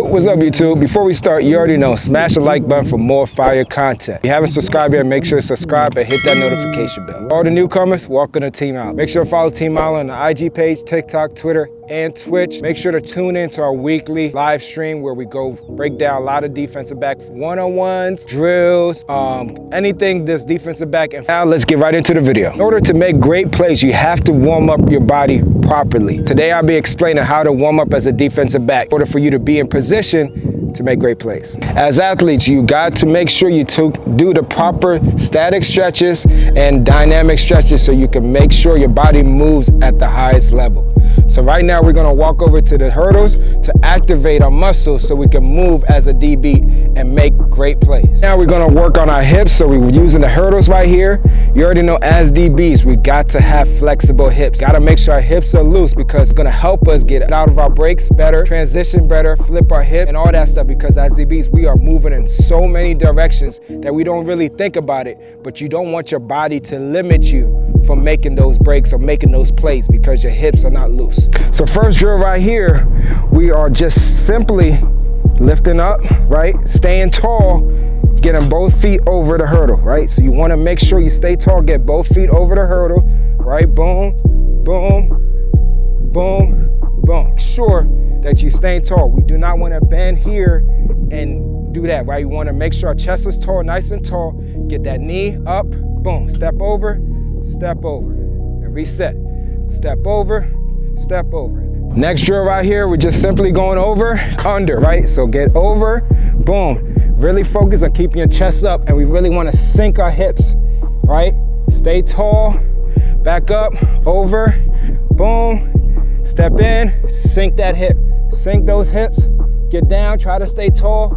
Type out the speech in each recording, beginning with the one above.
What's up, YouTube? Before we start, you already know, smash the like button for more fire content. If you haven't subscribed yet, make sure to subscribe and hit that notification bell. All the newcomers, welcome to Team Eyeland. Make sure to follow Team Eyeland on the IG page, TikTok, Twitter, and Twitch. Make sure to tune in to our weekly live stream where we go break down a lot of defensive back one-on-ones, drills, anything this defensive back. And now let's get right into the video. In order to make great plays, you have to warm up your body properly. Today I'll be explaining how to warm up as a defensive back in order for you to be in position to make great plays. As athletes, you got to make sure you do the proper static stretches and dynamic stretches so you can make sure your body moves at the highest level. So right now we're gonna walk over to the hurdles to activate our muscles so we can move as a DB and make great plays. Now we're gonna work on our hips, so we're using the hurdles right here. You already know, as DBs, we got to have flexible hips. Gotta make sure our hips are loose because it's gonna help us get out of our breaks better, transition better, flip our hip and all that stuff, because as DBs, we are moving in so many directions that we don't really think about it, but you don't want your body to limit you from making those breaks or making those plays because your hips are not loose. So first drill right here, we are just simply lifting up, right? Staying tall, getting both feet over the hurdle, right? So you want to make sure you stay tall, get both feet over the hurdle, right? Boom, boom, boom, boom. Make sure that you stay tall. We do not want to bend here and do that, right? You want to make sure our chest is tall, nice and tall. Get that knee up, boom, step over, and reset. Step over, step over. Next drill right here, we're just simply going over, under, right? So get over, boom. Really focus on keeping your chest up, and we really want to sink our hips, right? Stay tall, back up, over, boom. Step in, sink that hip. Sink those hips, get down, try to stay tall,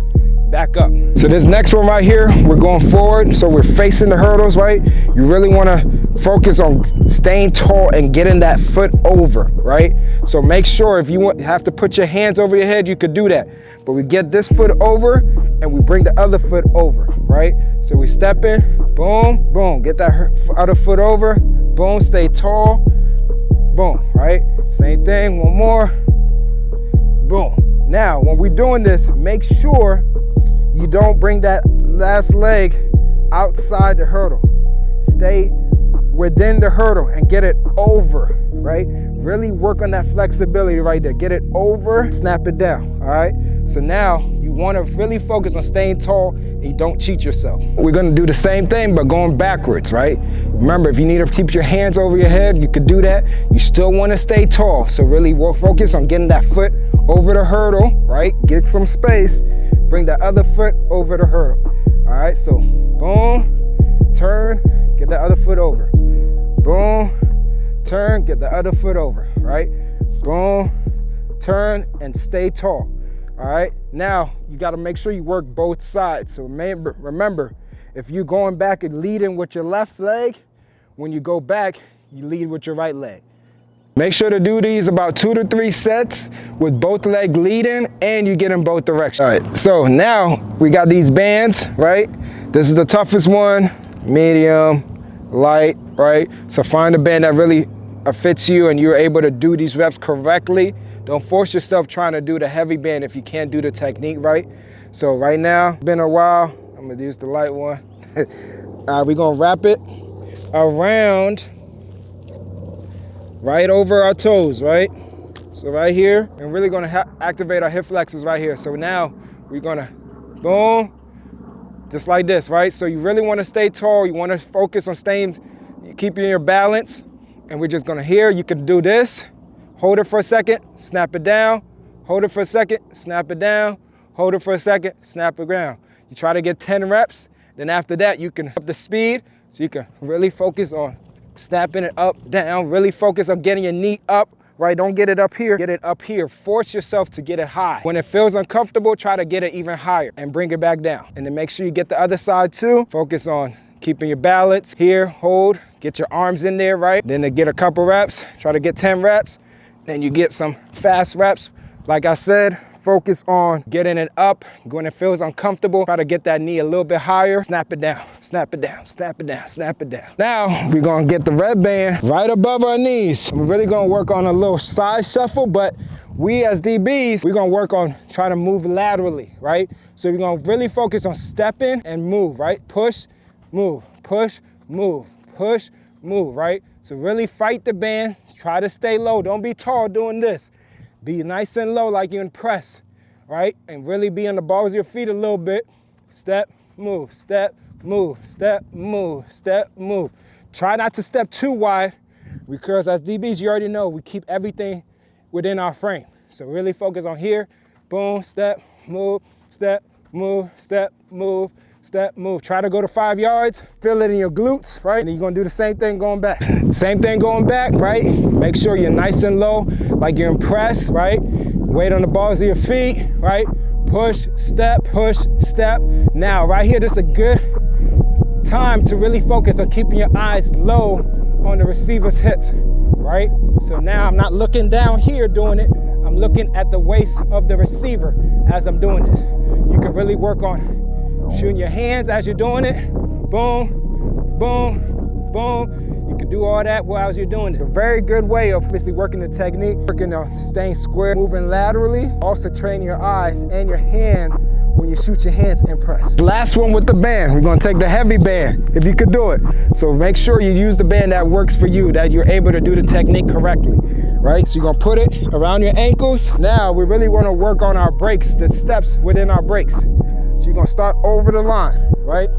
back up. So this next one right here, we're going forward, so we're facing the hurdles, right? You really want to focus on staying tall and getting that foot over, right? So make sure if you have to put your hands over your head, you could do that. But we get this foot over and we bring the other foot over, right? So we step in, boom, boom, get that other foot over, boom, stay tall, boom, right? Same thing, one more, boom. Now, when we're doing this, make sure you don't bring that last leg outside the hurdle. Stay within the hurdle and get it over, right? Really work on that flexibility right there. Get it over, snap it down, all right? So now you want to really focus on staying tall and you don't cheat yourself. We're going to do the same thing but going backwards, right? Remember, if you need to keep your hands over your head, you could do that. You still want to stay tall, so really focus on getting that foot over the hurdle, right? Get some space, bring the other foot over the hurdle. All right, so boom, turn, get the other foot over. Boom, turn, get the other foot over, right? Boom, turn, and stay tall, all right? Now, you gotta make sure you work both sides. So remember, if you're going back and leading with your left leg, when you go back, you lead with your right leg. Make sure to do these about 2 to 3 sets with both legs leading and you get in both directions. All right, so now we got these bands, right? This is the toughest one, medium, light, right? So find a band that really fits you and you're able to do these reps correctly. Don't force yourself trying to do the heavy band if you can't do the technique right. So right now, been a while, I'm gonna use the light one. We're gonna wrap it around right over our toes, right? So right here, and really gonna activate our hip flexors right here. So now we're gonna, boom, just like this, right? So you really wanna stay tall. You wanna focus on keeping your balance. And we're just gonna you can do this. Hold it for a second, snap it down. Hold it for a second, snap it down. Hold it for a second, snap it down. You try to get 10 reps. Then after that, you can up the speed. So you can really focus on snapping it up, down. Really focus on getting your knee up, right? Don't get it up here, get it up here. Force yourself to get it high. When it feels uncomfortable, try to get it even higher and bring it back down. And then make sure you get the other side too. Focus on keeping your balance here, hold, get your arms in there, right? Then to get a couple reps, try to get 10 reps. Then you get some fast reps. Like I said, focus on getting it up. When it feels uncomfortable, try to get that knee a little bit higher. Snap it down, snap it down, snap it down, snap it down. Now, we're gonna get the red band right above our knees. We're really gonna work on a little side shuffle, but we as DBs, we're gonna work on trying to move laterally, right? So we're gonna really focus on stepping and move, right? Push, move, push, move, push, move, right? So really fight the band, try to stay low. Don't be tall doing this. Be nice and low like you're in press, right? And really be on the balls of your feet a little bit. Step, move, step, move, step, move, step, move. Try not to step too wide because as DBs, you already know, we keep everything within our frame. So really focus on here. Boom, step, move, step, move, step, move, step, move. Try to go to 5 yards. Feel it in your glutes, right? And you're gonna do the same thing going back. Same thing going back, right? Make sure you're nice and low, like you're in press, right? Weight on the balls of your feet, right? Push, step, push, step. Now, right here, this is a good time to really focus on keeping your eyes low on the receiver's hips, right? So now I'm not looking down here doing it. I'm looking at the waist of the receiver as I'm doing this. You can really work on shooting your hands as you're doing it. Boom, boom, boom. You can do all that while you're doing it. A very good way of obviously working the technique, working on staying square, moving laterally. Also train your eyes and your hand when you shoot your hands in press. Last one with the band. We're gonna take the heavy band, if you could do it. So make sure you use the band that works for you, that you're able to do the technique correctly, right? So you're gonna put it around your ankles. Now we really wanna work on our breaks, the steps within our breaks. So you're gonna start over the line, right?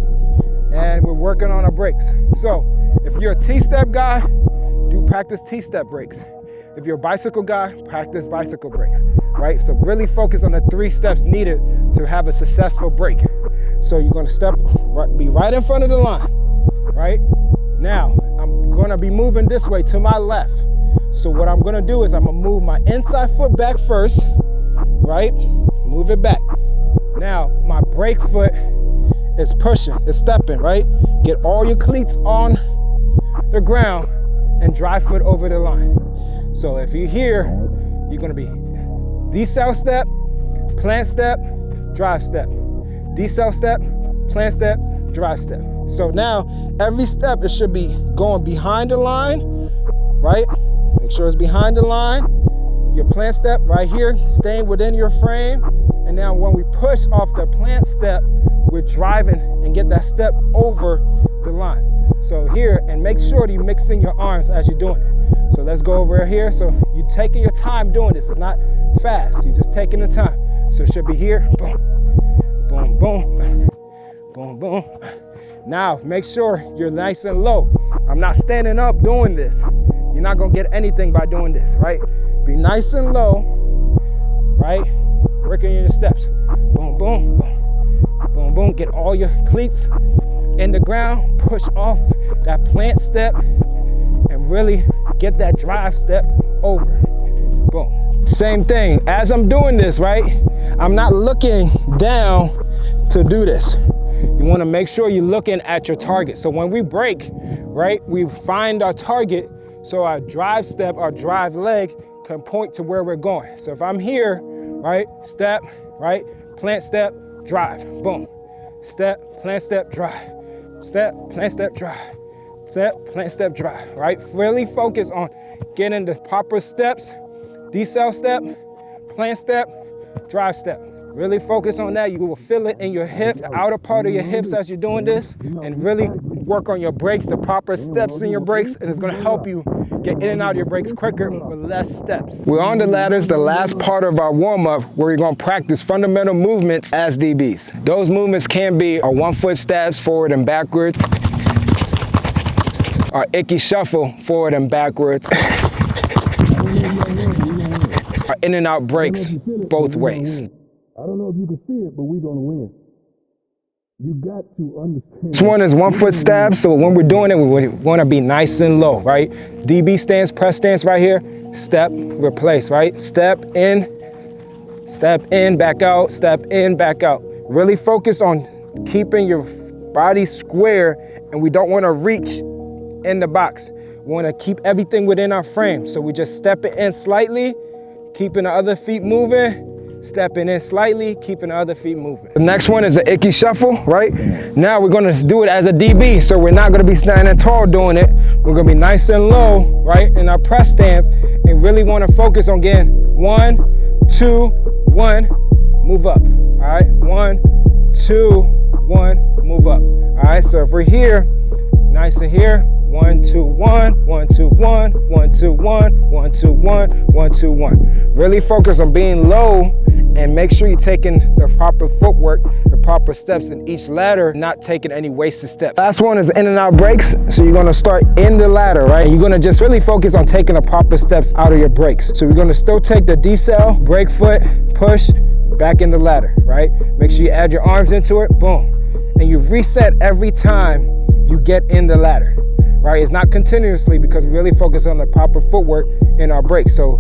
And we're working on our breaks. So if you're a T-step guy, do practice T-step breaks. If you're a bicycle guy, practice bicycle breaks, right? So really focus on the 3 steps needed to have a successful break. So you're gonna be right in front of the line, right? Now, I'm gonna be moving this way to my left. So what I'm gonna do is I'm gonna move my inside foot back first, right? Move it back. Now, my brake foot is pushing, it's stepping, right? Get all your cleats on the ground and drive foot over the line. So if you're here, you're gonna be decel step, plant step, drive step. Decel step, plant step, drive step. So now, every step, it should be going behind the line, right? Make sure it's behind the line. Your plant step right here, staying within your frame. And now when we push off the plant step, we're driving and get that step over the line. So here, and make sure that you mix in your arms as you're doing it. So let's go over here. So you're taking your time doing this. It's not fast, you're just taking the time. So it should be here, boom, boom, boom, boom, boom. Now, make sure you're nice and low. I'm not standing up doing this. You're not gonna get anything by doing this, right? Be nice and low, right? Working your steps. Boom, boom, boom, boom, boom. Get all your cleats in the ground. Push off that plant step and really get that drive step over. Boom. Same thing. As I'm doing this, right? I'm not looking down to do this. You want to make sure you're looking at your target. So when we break, right, we find our target so our drive step, our drive leg can point to where we're going. So if I'm here, right, step, right, plant step, drive, boom. Step, plant step, drive. Step, plant step, drive. Step, plant step, drive, right? Really focus on getting the proper steps, decel step, plant step, drive step. Really focus on that. You will feel it in your hip, the outer part of your hips as you're doing this, and really work on your brakes, the proper steps in your brakes, and it's gonna help you get in and out of your brakes quicker with less steps. We're on the ladders, the last part of our warm-up, where we're gonna practice fundamental movements as DBs. Those movements can be our 1-foot stabs forward and backwards, our icky shuffle forward and backwards, our in and out breaks both ways. I don't know if you can see it, but we're gonna win. You got to understand. This one is 1-foot stab, so when we're doing it, we wanna be nice and low, right? DB stance, press stance right here, step, replace, right? Step in, back out, step in, back out. Really focus on keeping your body square, and we don't wanna reach in the box. We wanna keep everything within our frame. So we just step it in slightly, keeping the other feet moving, stepping in slightly, keeping the other feet moving. The next one is an icky shuffle, right? Now we're gonna do it as a DB, so we're not gonna be standing tall doing it. We're gonna be nice and low, right, in our press stance, and really wanna focus on getting 1, 2, 1, move up, all right? 1, 2, 1, move up. All right, so if we're here, nice and here, 1, 2, 1, 1, 2, 1, 1, 2, 1, 1, 2, 1, 1, 2, 1. Really focus on being low and make sure you're taking the proper footwork, the proper steps in each ladder, not taking any wasted steps. Last one is in and out breaks. So you're gonna start in the ladder, right? You're gonna just really focus on taking the proper steps out of your breaks. So we're gonna still take the decel, break foot, push, back in the ladder, right? Make sure you add your arms into it, boom. And you reset every time you get in the ladder, right? It's not continuously because we really focus on the proper footwork in our breaks. So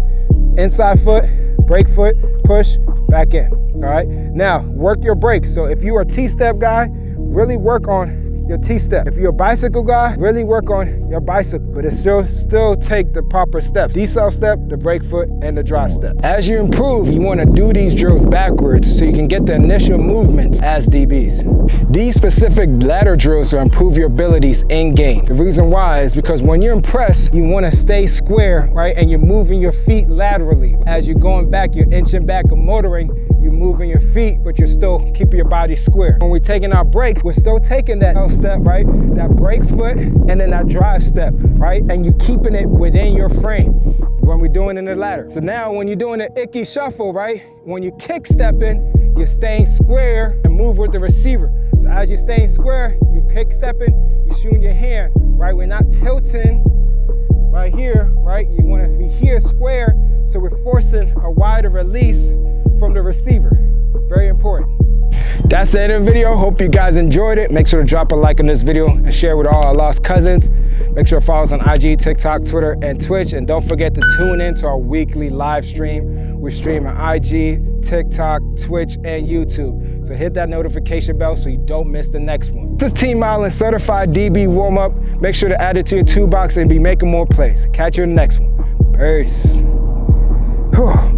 inside foot, break foot, push, back in, all right? Now, work your breaks. So if you are a T-step guy, really work on your T-step. If you're a bicycle guy, really work on your bicycle, but it still take the proper steps. Decel step, the break foot, and the dry step. As you improve, you wanna do these drills backwards so you can get the initial movements as DBs. These specific ladder drills will improve your abilities in game. The reason why is because when you're in press, you wanna stay square, right? And you're moving your feet laterally. As you're going back, you're inching back and motoring, you're moving your feet, but you're still keeping your body square. When we're taking our breaks, we're still taking that step, right? That break foot and then that drive step, right? And you keeping it within your frame when we're doing in the ladder. So now when you're doing an icky shuffle, right? When you kick stepping, you're staying square and move with the receiver. So as you're staying square, you kick stepping, you're shooting your hand, right? We're not tilting right here, right? You wanna be here square, so we're forcing a wider release from the receiver. Very important. That's the end of the video. Hope you guys enjoyed it. Make sure to drop a like on this video and share with all our lost cousins. Make sure to follow us on IG, TikTok, Twitter, and Twitch. And don't forget to tune in to our weekly live stream. We stream on IG, TikTok, Twitch, and YouTube. So hit that notification bell so you don't miss the next one. This is Team Eyeland Certified DB Warm-Up. Make sure to add it to your toolbox and be making more plays. Catch you in the next one. Peace. Whew.